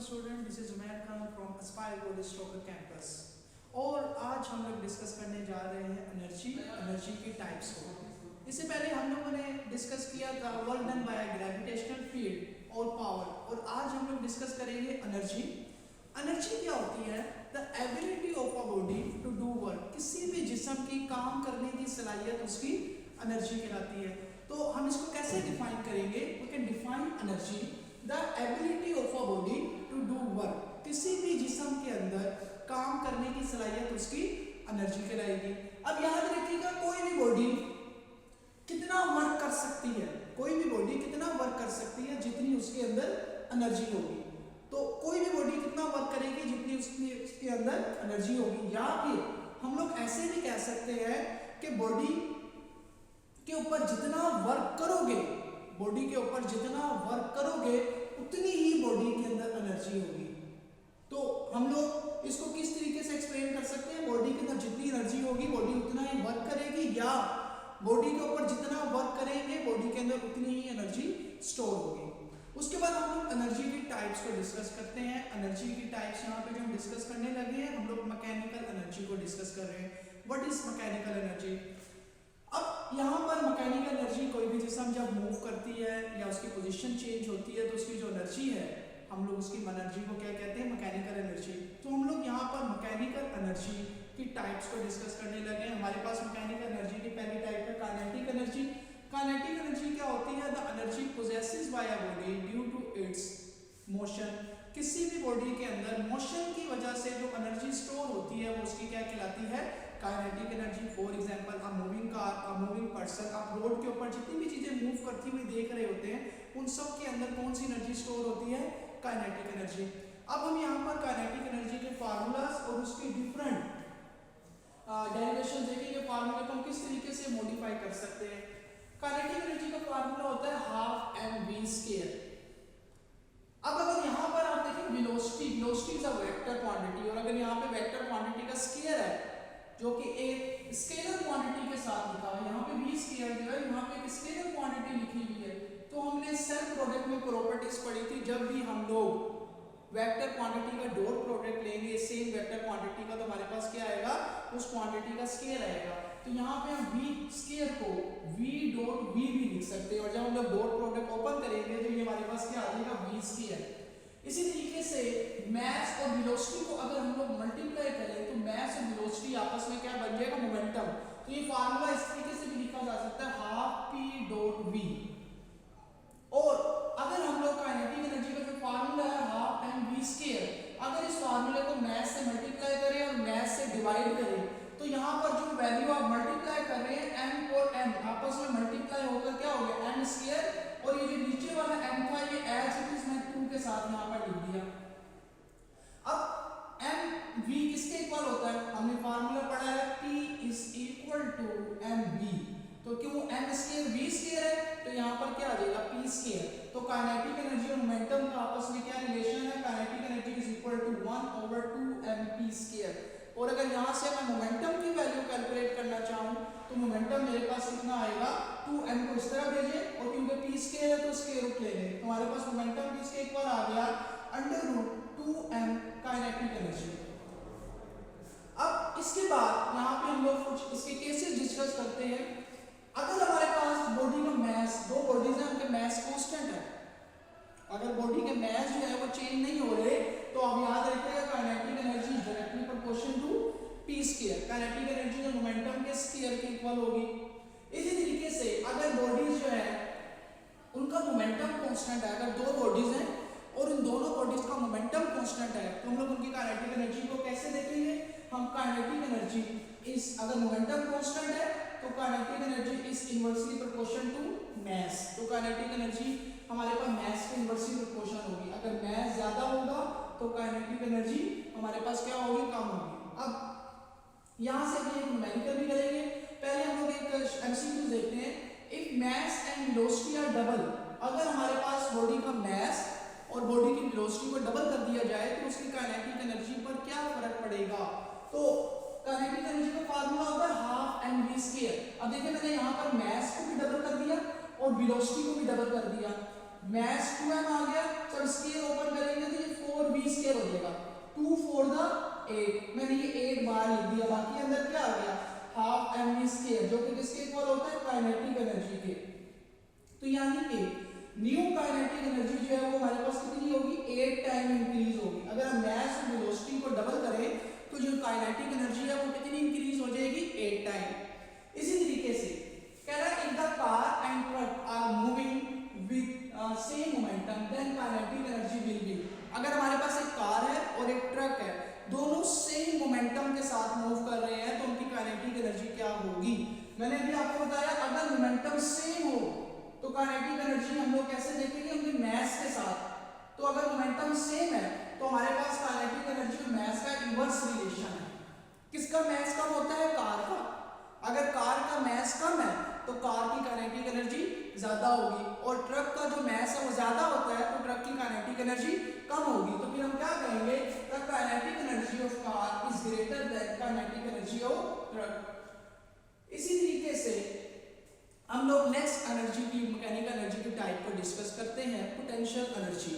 Student, this is Umair Khan from Aspire college stalker campus. और आज हम लोग डिस्कस करने जा रहे हैं एनर्जी की टाइप्स को। इससे पहले हम लोगों ने डिस्कस किया था work done by gravitational field और पावर, और आज हम लोग डिस्कस करेंगे एनर्जी। एनर्जी क्या होती है? The ability of a body to do work. किसी भी जिस्म की काम करने की सलाहियत उसकी एनर्जी कहलाती है। तो हम इसको कैसे डिफाइन करेंगे? We can define energy the ability of a body to do work. किसी भी जिस्म के अंदर काम करने की सलाहियत उसकी एनर्जी कहलाएगी। अब याद रखिएगा, कोई भी बॉडी कितना वर्क कर सकती है, कोई भी बॉडी कितना वर्क कर सकती है जितनी उसके अंदर एनर्जी होगी। तो कोई भी बॉडी कितना वर्क करेगी जितनी उसके अंदर एनर्जी होगी। या फिर हम लोग ऐसे भी कह सकते हैं कि बॉडी के ऊपर जितना वर्क करोगे, बॉडी के ऊपर जितना वर्क करोगे उतनी ही बॉडी के अंदर एनर्जी होगी। तो हम लोग इसको किस तरीके से एक्सप्लेन कर सकते हैं? बॉडी के अंदर जितनी एनर्जी होगी बॉडी उतना ही वर्क करेगी, या बॉडी के ऊपर जितना वर्क करेंगे बॉडी के अंदर उतनी ही एनर्जी स्टोर होगी। उसके बाद हम लोग एनर्जी की टाइप्स को डिस्कस करते हैं। एनर्जी की टाइप्स यहाँ पे जो हम डिस्कस करने लगे हैं, हम लोग मैकेनिकल एनर्जी को डिस्कस कर रहे हैं। What is mechanical energy? अब यहाँ पर मैकेनिकल एनर्जी, कोई भी जिस्म जब मूव करती है या उसकी पोजीशन चेंज होती है तो उसकी जो एनर्जी है, हम लोग उसकी एनर्जी को क्या कहते हैं? Mechanical energy. तो हम लोग यहाँ पर मैकेनिकल एनर्जी की टाइप्स को डिस्कस करने लगे हैं। हमारे पास मैकेनिकल एनर्जी की पहली टाइप है काइनेटिक एनर्जी। काइनेटिक एनर्जी क्या होती है? The energy possesses by a body due to its motion. किसी भी बॉडी के अंदर मोशन की वजह से जो एनर्जी स्टोर होती है वो उसकी क्या कहलाती है? Kinetic energy. For example a moving car, a moving person, आप रोड के ऊपर जितनी भी चीजें मूव करती हुई देख रहे होते हैं उन सब के अंदर कौन सी एनर्जी स्टोर होती है? Kinetic energy. अब हम यहाँ पर काइनेटिक एनर्जी के फार्मूलास और उसके डिफरेंट डेरिवेशन देखेंगे। फार्मूला को हम किस तरीके से मॉडिफाई कर सकते हैं। काइनेटिक एनर्जी का फार्मूला होता है हाफ एम वी स्क्वायर। अब अगर यहाँ पर आप देखें velocity is a vector quantity, और अगर यहाँ पे वेक्टर क्वांटिटी का स्क्वायर है जो कि एक स्केलर क्वांटिटी के साथ लिखा है, यहाँ पे वी स्क्वायर जो है यहाँ पे एक स्केलर क्वांटिटी लिखी हुई है। तो हमने सेल्फ प्रोडक्ट में प्रॉपर्टीज पढ़ी थी, जब भी हम लोग वेक्टर क्वांटिटी का डॉट प्रोडक्ट लेंगे सेम वेक्टर क्वांटिटी का, तो हमारे पास क्या आएगा? उस क्वांटिटी का स्क्वायर आएगा। तो यहाँ पे हम v स्क्वायर को v डॉट v भी लिख सकते हैं, और जब हम लोग डॉट प्रोडक्ट ओपन करेंगे तो ये हमारे पास क्या आ जाएगा? v square. इसी तरीके से मैस और वेलोसिटी को अगर हम लोग मल्टीप्लाई करें तो मैस और वेलोसिटी आपस में क्या बन जाएगा? मोमेंटम। तो ये फार्मूला इस तरीके से भी लिखा जा सकता है हाफ p डॉट v। और अगर हम लोग काइनेटिक एनर्जी का जो फार्मूला है हाफ एम वी स्क्वायर, अगर इस फार्मूले को मैस से मल्टीप्लाई करें और मैस से डिवाइड करें तो यहाँ पर जो वैल्यू आप मल्टीप्लाई कर रहे हैं m और n आपस में मल्टीप्लाई होकर क्या हो गया? m square. और ये जो नीचे वाला m था ये एज इट इज मैं 2 के साथ यहाँ पर लिख दिया। अब m v किसके इक्वल होता है? हमने फार्मूला पढ़ा है p is equal to m v। तो क्यों m स्क्वायर v स्क्वायर है तो यहाँ पर क्या आ जाएगा? p square. तो काइनेटिक एनर्जी और मोमेंटम का आपस में क्या रिलेशन है? Kinetic energy is equal to 1/2mp square. और अगर यहाँ से मैं मोमेंटम की वैल्यू कैलकुलेट करना चाहूँ तो मोमेंटम मेरे पास कितना आएगा? 2m को इस तरह भेजें, और क्योंकि p स्क्वायर है तो स्क्वायर रूट ले लें, तो हमारे पास मोमेंटम किसके इक्वल आ गया? √2m kinetic energy. अब इसके बाद यहाँ पे हम लोग कुछ इसके केसेस डिस्कस करते हैं। अगर हमारे पास बॉडी का मास, दो बॉडीज हैं उनके मास कांस्टेंट है, अगर बॉडी के मास जो है वो चेंज नहीं हो रहे तो आप याद रखिएगा kinetic energy is directly proportional to p square. Kinetic energy जो मोमेंटम के स्क्वायर के इक्वल होगी। इसी तरीके से अगर बॉडीज जो है उनका मोमेंटम कांस्टेंट है, अगर दो बॉडीज हैं और इन दोनों बॉडीज का मोमेंटम कांस्टेंट है तो हम लोग उनकी काइनेटिक एनर्जी को कैसे देखेंगे? हम काइनेटिक एनर्जी इस, अगर मोमेंटम कांस्टेंट है तो kinetic energy is inversely proportional to mass. तो काइनेटिक एनर्जी हमारे पास मास के इनवर्सली प्रोपोर्शनल होगी। अगर मास ज्यादा होगा तो काइनेटिक एनर्जी हमारे पास क्या होगी? कम होगी। अब यहाँ से भी एक न्यूमेरिकल भी करेंगे। पहले हम लोग एक एमसीक्यू देखते हैं। If mass and velocity are double, अगर हमारे पास बॉडी का मास और बॉडी की वेलोसिटी को डबल कर दिया जाए तो उसकी काइनेटिक एनर्जी पर क्या फर्क पड़ेगा? तो काइनेटिक एनर्जी का फार्मूला होता है हाफ एम वी स्क्वायर। अब देखिए मैंने यहाँ पर मास को भी डबल कर दिया और वेलोसिटी को भी डबल कर दिया। मास 2m आ गया, जब स्क्वायर ओपन करेंगे तो ये 4v स्क्वायर हो जाएगा, 2 4 द 8, मैंने ये 8 बार लिख दिया, बाकी अंदर क्या आ गया हाफ mv स्क्वायर, जो कि किसके इक्वल होता है काइनेटिक एनर्जी के। तो यानी कि न्यू काइनेटिक एनर्जी जो है वो हमारे पास कितनी होगी 8 टाइम इंक्रीज होगी। अगर हम मास और वेलोसिटी को डबल करें तो जो काइनेटिक एनर्जी है वो कितनी इंक्रीज हो जाएगी 8 टाइम। इसी तरीके से कह रहा है if the car and truck are moving with same momentum then kinetic energy will be, अगर हमारे पास एक कार है और एक ट्रक है, दोनों सेम मोमेंटम के साथ मूव कर रहे हैं तो उनकी काइनेटिक एनर्जी क्या होगी। मैंने अभी आपको बताया अगर मोमेंटम सेम हो तो काइनेटिक एनर्जी हम लोग कैसे देखेंगे उनके मास के साथ। तो अगर मोमेंटम सेम है तो हमारे पास काइनेटिक एनर्जी और मास का इनवर्स रिलेशन है। किसका मास कम होता है कार का, अगर कार का मास कम है तो कार की काइनेटिक एनर्जी ज्यादा होगी, और ट्रक का जो मास है वो ज्यादा होता है तो ट्रक की काइनेटिक एनर्जी कम होगी। तो फिर हम क्या कहेंगे the kinetic energy of car is greater than kinetic energy of truck. इसी तरीके से हम लोग नेक्स्ट एनर्जी की मैकेनिकल एनर्जी की टाइप को डिस्कस करते हैं potential energy.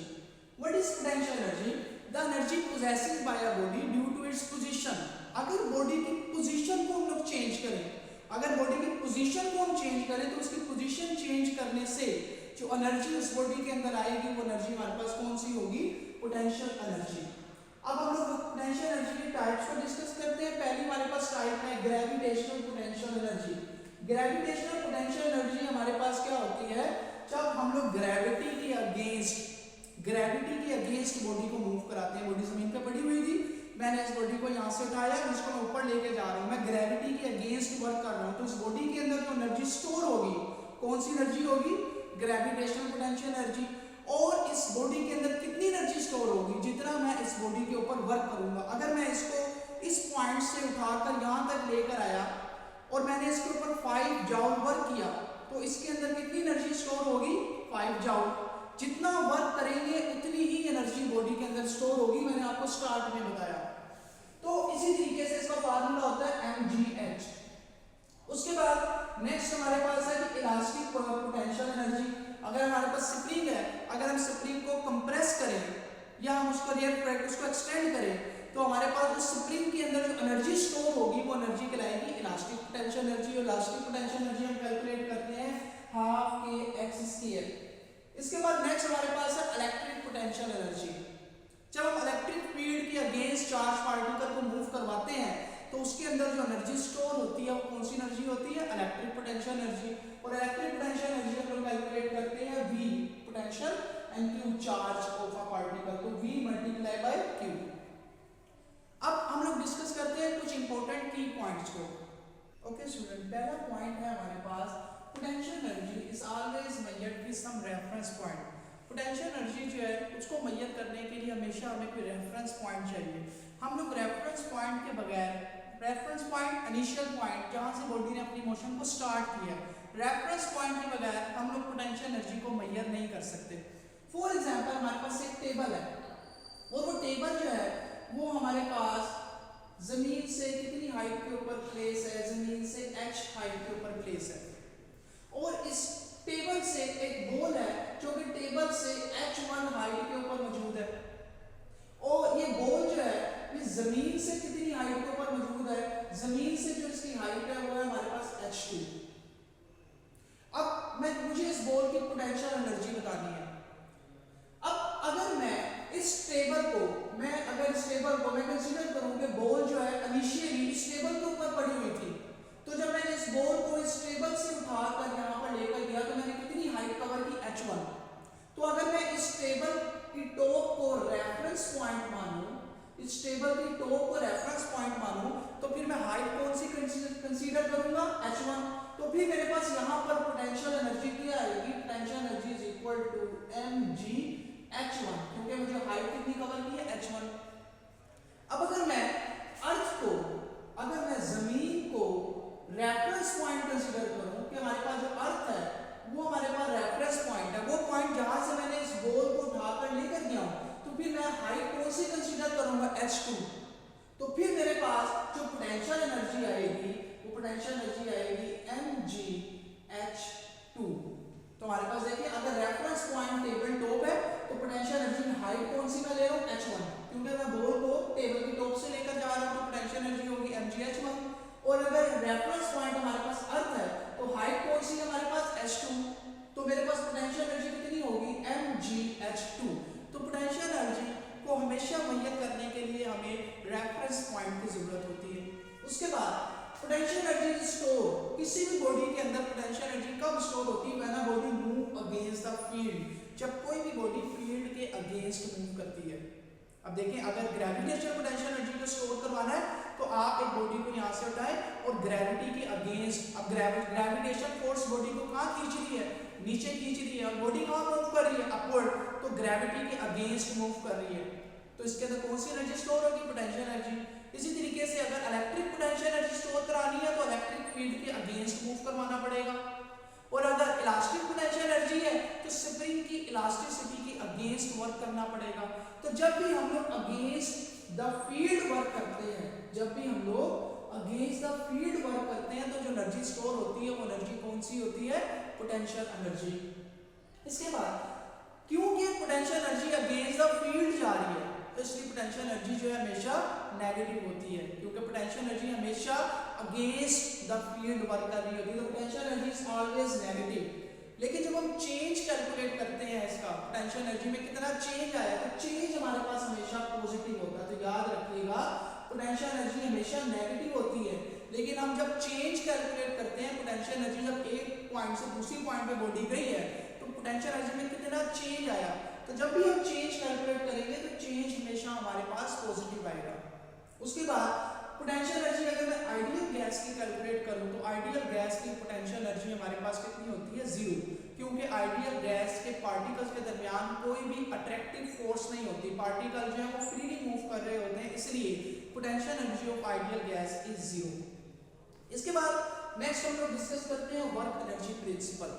What is potential energy? The energy possessed by a body due to its position. अगर बॉडी की पोजीशन को हम लोग चेंज करें, अगर बॉडी की पोजीशन को हम चेंज करें तो उसकी पोजीशन चेंज करने से जो एनर्जी उस बॉडी के अंदर आएगी वो एनर्जी हमारे पास कौन सी होगी पोटेंशियल एनर्जी। अब हम लोग पोटेंशियल एनर्जी की टाइप्स को डिस्कस करते हैं। पहली हमारे पास टाइप है gravitational potential energy. Gravitational potential energy हमारे पास क्या होती है जब हम लोग ग्रेविटी के अगेंस्ट बॉडी को मूव कराते हैं। बॉडी जमीन पे पड़ी हुई थी, मैंने इस बॉडी को यहाँ से उठाया, इसको मैं ऊपर लेके जा रहा हूँ, मैं ग्रेविटी के अगेंस्ट वर्क कर रहा हूँ, तो इस बॉडी के अंदर जो एनर्जी स्टोर होगी कौन सी एनर्जी होगी ग्रेविटेशनल पोटेंशियल एनर्जी। और इस बॉडी के अंदर कितनी एनर्जी स्टोर होगी जितना मैं इस बॉडी के ऊपर वर्क करूंगा। अगर मैं इसको इस पॉइंट से उठाकर यहाँ तक लेकर आया और मैंने इसके ऊपर 5 जूल वर्क किया तो इसके अंदर कितनी एनर्जी स्टोर होगी 5 जूल। जितना वर्क करेंगे उतनी ही एनर्जी बॉडी के अंदर स्टोर होगी, मैंने आपको स्टार्ट में बताया। तो इसी तरीके से इसका फार्मूला होता है mgh। उसके बाद नेक्स्ट हमारे पास है कि इलास्टिक पोटेंशियल एनर्जी। अगर हमारे पास स्प्रिंग है, अगर हम स्प्रिंग को कंप्रेस करें या हम उसको उसको एक्सटेंड करें तो हमारे पास उस स्प्रिंग के अंदर जो एनर्जी स्टोर होगी वो एनर्जी कहलाएगी इलास्टिक पोटेंशियल एनर्जी। और इलास्टिक पोटेंशियल एनर्जी हम कैलकुलेट करते हैं हाफ के एक्स स्क्वायर। इसके बाद नेक्स्ट हमारे पास है इलेक्ट्रिक पोटेंशियल एनर्जी। जब हम इलेक्ट्रिक फील्ड के अगेंस्ट चार्ज पार्टिकल को मूव करवाते हैं तो उसके अंदर जो एनर्जी स्टोर होती है वो कौन सी एनर्जी होती है इलेक्ट्रिक पोटेंशियल एनर्जी। और इलेक्ट्रिक पोटेंशियल एनर्जी हम लोग कैलकुलेट करते हैं v potential and q charge of a particle, तो v मल्टीप्लाई बाय q। अब हम लोग डिस्कस करते हैं कुछ इंपॉर्टेंट की पॉइंट्स को। ओके स्टूडेंट, पहला पॉइंट है हमारे पास potential energy is always measured with some reference point. Potential energy जो है उसको मेजर करने के लिए हमेशा हमें कोई रेफरेंस पॉइंट चाहिए। हम लोग रेफरेंस पॉइंट के बगैर, रेफरेंस पॉइंट इनिशियल पॉइंट जहां से बॉडी ने अपनी मोशन को स्टार्ट किया, रेफरेंस पॉइंट के बगैर हम लोग पोटेंशियल एनर्जी को मेजर नहीं कर सकते। फॉर एग्जांपल हमारे पास एक टेबल है और वो टेबल जो है वो हमारे पास जमीन से कितनी हाइट के ऊपर प्लेस है, जमीन से h हाइट के ऊपर प्लेस है, और इस टेबल से एक बॉल है जो कि टेबल से h1 हाइट के ऊपर मौजूद है, और ये बॉल जो है ये जमीन से कितनी हाइट के ऊपर मौजूद है, जमीन से जो इसकी हाइट है वो है हमारे पास h2। अब मुझे इस बॉल की पोटेंशियल एनर्जी बतानी है। अब अगर मैं इस टेबल को मैं कंसीडर करूं कि बॉल जो है इनिशियली इस टेबल के ऊपर पड़ी हुई थी, तो जब मैंने इस बॉल को इस टेबल से उठाकर यहाँ पर लेकर गया तो मैंने कितनी हाइट कवर की h1। तो अगर मैं इस टेबल की टॉप को रेफरेंस पॉइंट मानूं, इस टेबल की टॉप को रेफरेंस पॉइंट मानूं, तो फिर मैं हाइट कौन सी कंसीडर करूंगा h1। तो फिर मेरे पास यहाँ पर पोटेंशियल एनर्जी क्या आएगी, potential energy is equal to mgh1, क्योंकि मुझे हाइट कितनी कवर की है h1। अब अगर मैं जमीन को रेफरेंस पॉइंट कंसीडर करूं कि हमारे पास जो अर्थ है वो हमारे पास रेफरेंस पॉइंट है, वो पॉइंट जहां से मैंने इस बॉल को उठाकर लेकर गया हूं, तो फिर मैं हाइट कौन सी कंसीडर करूंगा h2। तो फिर मेरे पास जो पोटेंशियल एनर्जी आएगी वो पोटेंशियल एनर्जी आएगी mgh2। तो हमारे पास देखिए अगर रेफरेंस पॉइंट टेबल टॉप है तो तो पोटेंशियल एनर्जी में हाइट कौन सी मैं ले रहा हूँ h1, क्योंकि मैं बॉल को टेबल की टॉप से लेकर जा रहा हूँ तो पोटेंशियल एनर्जी होगी mgh1। और अगर रेफरेंस पॉइंट हमारे पास अर्थ है तो हाइट कौन सी है हमारे पास h2, तो मेरे पास पोटेंशियल एनर्जी कितनी होगी mgh2। तो पोटेंशियल एनर्जी को हमेशा मुहैया करने के लिए हमें रेफरेंस पॉइंट की जरूरत होती है। उसके बाद पोटेंशियल एनर्जी स्टोर, किसी भी बॉडी के अंदर पोटेंशियल एनर्जी कब स्टोर होती है, when a body move against the field, जब कोई भी बॉडी फील्ड के अगेंस्ट मूव करती है। अब देखें, अगर ग्रेविटेशनल पोटेंशियल एनर्जी को स्टोर करवाना है तो आप एक बॉडी को यहाँ से उठाएं और ग्रेविटी के अगेंस्ट, अब ग्रेविटेशन फोर्स बॉडी को कहाँ खींच रही है, नीचे खींच रही है, और बॉडी कहाँ मूव कर रही है, अपवर्ड, तो ग्रेविटी के अगेंस्ट मूव कर रही है। तो इसके अंदर कौन सी एनर्जी स्टोर होगी, पोटेंशियल एनर्जी। इसी तरीके से अगर इलेक्ट्रिक पोटेंशियल एनर्जी स्टोर करानी है तो इलेक्ट्रिक फील्ड के अगेंस्ट मूव करवाना पड़ेगा। और अगर इलास्टिक पोटेंशियल एनर्जी है तो स्प्रिंग की इलास्टिसिटी के अगेंस्ट वर्क करना पड़ेगा। तो जब भी हम लोग अगेंस्ट द फील्ड वर्क करते हैं, जब भी हम लोग अगेंस्ट द फील्ड वर्क करते हैं तो जो एनर्जी स्टोर होती है वो एनर्जी कौन सी होती है, पोटेंशियल एनर्जी। इसके बाद क्योंकि potential energy against the field जा रही है तो इसलिए पोटेंशियल एनर्जी जो है हमेशा नेगेटिव होती है, क्योंकि पोटेंशियल एनर्जी हमेशा अगेंस्ट द फील्ड वर्क कर रही होती है, तो potential energy is always negative. लेकिन जब हम चेंज कैलकुलेट करते हैं इसका, पोटेंशियल एनर्जी में कितना चेंज आया, तो चेंज हमारे पास हमेशा पॉजिटिव होता है। तो याद रखिएगा पोटेंशियल एनर्जी हमेशा नेगेटिव होती है, लेकिन हम जब चेंज कैलकुलेट करते हैं, पोटेंशियल एनर्जी जब एक पॉइंट से दूसरी पॉइंट पे बॉडी गई है तो पोटेंशियल एनर्जी में कितना चेंज आया, तो जब भी हम चेंज कैलकुलेट करेंगे तो चेंज हमेशा हमारे पास पॉजिटिव आएगा। उसके बाद पोटेंशियल एनर्जी अगर मैं आइडियल गैस की कैलकुलेट करूं तो आइडियल गैस की पोटेंशियल एनर्जी हमारे पास कितनी होती है, 0, क्योंकि आइडियल गैस के पार्टिकल्स के दरमियान कोई भी अट्रैक्टिव फोर्स नहीं होती, पार्टिकल जो है वो फ्रीली मूव कर रहे होते हैं, इसलिए potential energy of ideal gas is 0। इसके बाद नेक्स्ट हम लोग डिस्कस करते हैं वर्क एनर्जी प्रिंसिपल।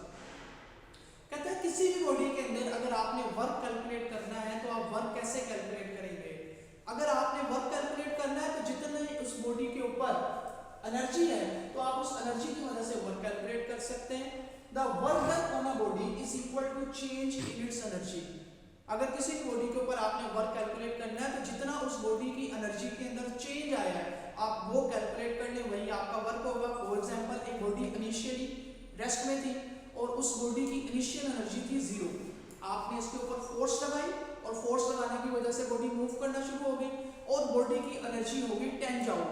कहते हैं किसी भी बॉडी के अंदर अगर आपने वर्क कैलकुलेट करना है तो आप वर्क कैसे कैलकुलेट करेंगे। अगर आपने वर्क कैलकुलेट करना है तो जितने उस बॉडी के ऊपर एनर्जी है तो आप उस एनर्जी की मदद से वर्क कैलकुलेट कर सकते हैं। The work done on a body is equal to change in its energy. अगर किसी बॉडी के ऊपर आपने वर्क कैलकुलेट करना है तो जितना उस बॉडी की एनर्जी के अंदर चेंज आया है आप वो कैलकुलेट कर लें, वही आपका वर्क होगा। फॉर एग्जांपल एक बॉडी इनिशियली रेस्ट में थी और उस बॉडी की इनिशियल एनर्जी थी 0, आपने इसके ऊपर फोर्स लगाई और फोर्स लगाने की वजह से बॉडी मूव करना शुरू हो गई और बॉडी की एनर्जी होगी 10 जूल।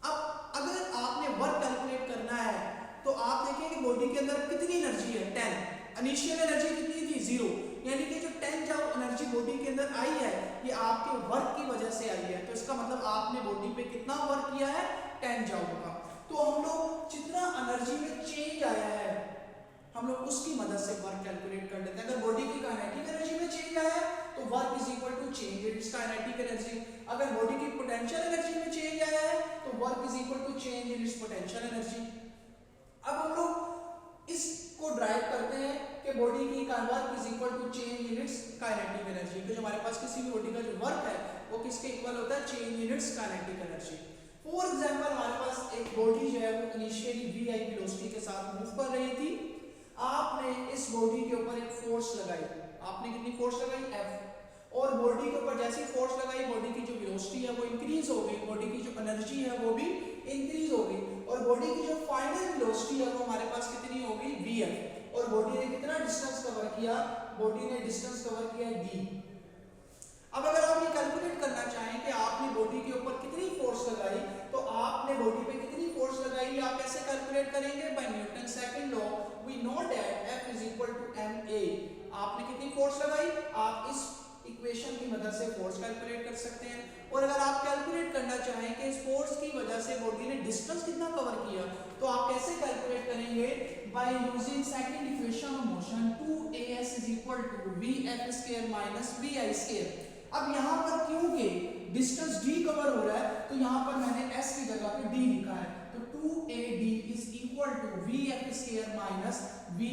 अब अगर आपने वर्क कैलकुलेट करना है तो आप देखिए कि बॉडी के अंदर कितनी एनर्जी है, 10, इनिशियल एनर्जी कितनी थी, 0, यानी कि जो 10 जूल एनर्जी बॉडी के अंदर आई है ये आपके वर्क की वजह से आई है। तो इसका मतलब आपने बॉडी पे कितना वर्क किया है, 10 जूल का। तो हम लोग जितना एनर्जी में चेंज आया है हम लोग उसकी मदद से वर्क कैलकुलेट कर लेते हैं। अगर बॉडी की काइनेटिक एनर्जी में चेंज आया तो work is equal to change in its kinetic energy. अगर बॉडी की पोटेंशियल एनर्जी में चेंज आया है तो work is equal to change in its potential energy. अब हम लोग इसको ड्राइव करते हैं कि बॉडी की work is equal to change in its kinetic energy. तो जो हमारे पास किसी भी बॉडी का जो वर्क है वो किसके इक्वल होता है, change in its kinetic energy. For example हमारे पास एक बॉडी जो है वो इनिशियली वी आई वेलोसिटी के साथ मूव कर रही थी, आपने इस बॉडी के ऊपर एक फोर्स लगाई, आपने कितनी फोर्स लगाई, F, और बॉडी के ऊपर जैसी फोर्स लगाई बॉडी की जो वेलोसिटी है वो इंक्रीज हो गई, बॉडी की जो एनर्जी है वो भी इंक्रीज हो गई और बॉडी की जो फाइनल वेलोसिटी है वो हमारे पास कितनी हो गई, Vf, और बॉडी ने कितना डिस्टेंस कवर किया, बॉडी ने डिस्टेंस कवर किया d। अब अगर आप ये कैलकुलेट करना चाहें कि आपने बॉडी के ऊपर कितनी फोर्स लगाई तो आपने बॉडी पे कितनी फोर्स लगाई आप कैसे कैलकुलेट करेंगे, by Newton second law we know that F is equal to ma। आपने कितनी फोर्स लगाई, आप इस इक्वेशन की मदद से फोर्स कैलकुलेट कर सकते हैं। और अगर आप कैलकुलेट करना चाहें कि इस फोर्स की वजह से बॉडी ने डिस्टेंस कितना कवर किया तो आप कैसे कैलकुलेट करेंगे, by using second equation of motion 2as is equal to vf square minus vi square. अब यहाँ पर क्योंकि डिस्टेंस d कवर हो रहा है तो यहाँ पर मैंने s की जगह पे d लिखा है, तो 2ad is equal to vf square minus vi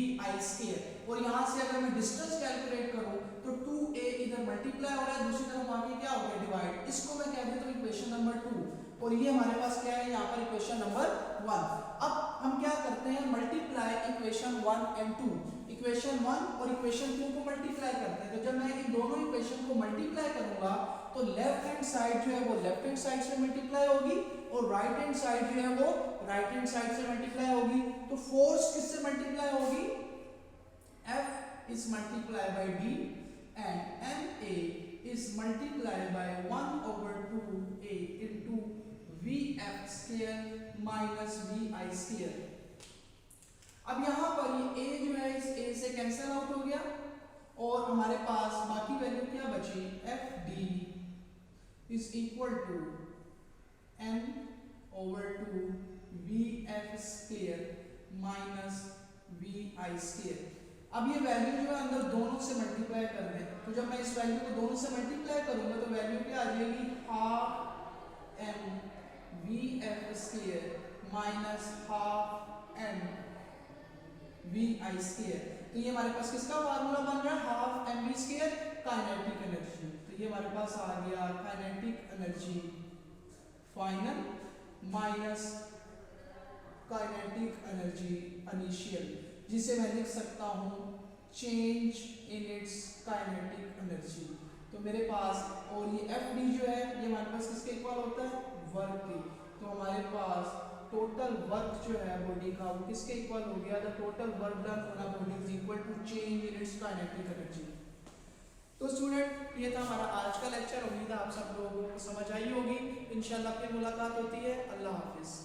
square. और यहाँ से अगर मैं डिस्टेंस कैलकुलेट करूँ तो 2a इधर मल्टीप्लाई हो रहा है, दूसरी तरफ आके क्या हो गया, डिवाइड। इसको मैं कह देता हूँ इक्वेशन नंबर 2 और ये हमारे पास क्या है यहाँ पर इक्वेशन नंबर 1। अब हम क्या करते हैं, मल्टीप्लाई इक्वेशन 1 एंड 2। इक्वेशन 1 और इक्वेशन 2 को मल्टीप्लाई करते हैं। तो जब मैं इन दोनों इक्वेशन को मल्टीप्लाई करूंगा तो लेफ्ट हैंड साइड जो है वो लेफ्ट हैंड साइड से मल्टीप्लाई होगी और राइट हैंड साइड जो है वो राइट हैंड साइड से मल्टीप्लाई होगी। तो फोर्स किससे मल्टीप्लाई होगी? F is multiplied by D and MA is multiplied by 1 over 2A into VF square minus VI square। अब यहाँ पर ये A जो है इस A से कैंसिल आउट हो गया और हमारे पास बाकी वैल्यू क्या बची? FD is equal to M over 2 VF square minus VI square। अब ये वैल्यू जो है अंदर दोनों से मल्टीप्लाई कर दें, तो जब मैं इस वैल्यू को दोनों से मल्टीप्लाई करूंगा तो वैल्यू क्या आ जाएगी? Half M V F square minus half M V I square. तो ये हमारे पास किसका फार्मूला बन रहा है? Half M V square kinetic energy. तो ये हमारे पास आ गया kinetic energy final minus kinetic energy initial, जिसे मैं लिख सकता हूँ change in its kinetic energy. तो मेरे पास और ये एफ डी जो है ये हमारे पास किसके इक्वल होता है? वर्क के। तो हमारे पास टोटल वर्क जो है बॉडी का वो किसके इक्वल हो गया? The total work done on a body is equal to change in its kinetic energy. तो स्टूडेंट ये था हमारा आज का लेक्चर। उम्मीद है आप सब लोगों को समझ आई होगी। इंशाल्लाह फिर मुलाकात होती है। अल्लाह हाफिज़।